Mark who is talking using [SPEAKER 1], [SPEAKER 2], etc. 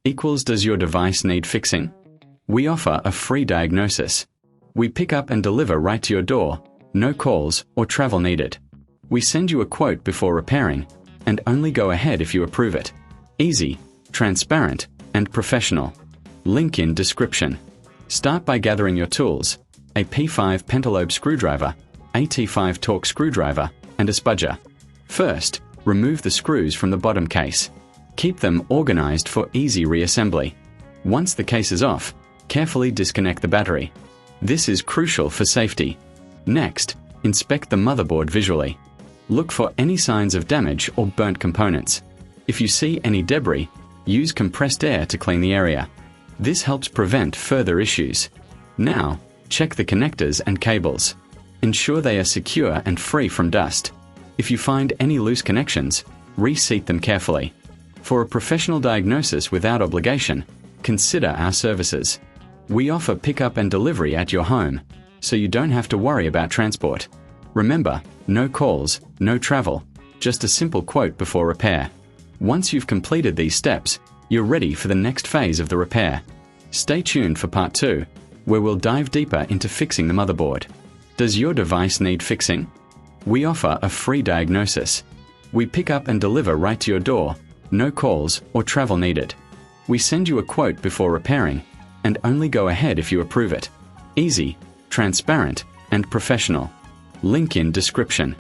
[SPEAKER 1] equals does your device need fixing? We offer a free diagnosis. We pick up and deliver right to your door, no calls or travel needed. We send you a quote before repairing, and only go ahead if you approve it. Easy, transparent, and professional. Link in description. Start by gathering your tools: a P5 pentalobe screwdriver, a T5 torque screwdriver, and a spudger. First, remove the screws from the bottom case. Keep them organized for easy reassembly. Once the case is off, carefully disconnect the battery. This is crucial for safety. Next, inspect the motherboard visually. Look for any signs of damage or burnt components. If you see any debris, use compressed air to clean the area. This helps prevent further issues. Now, check the connectors and cables. Ensure they are secure and free from dust. If you find any loose connections, reseat them carefully. For a professional diagnosis without obligation, consider our services. We offer pickup and delivery at your home, so you don't have to worry about transport. Remember, no calls, no travel, just a simple quote before repair. Once you've completed these steps, you're ready for the next phase of the repair. Stay tuned for part 2, where we'll dive deeper into fixing the motherboard. Does your device need fixing? We offer a free diagnosis. We pick up and deliver right to your door, no calls or travel needed. We send you a quote before repairing, and only go ahead if you approve it. Easy, transparent, and professional. Link in description.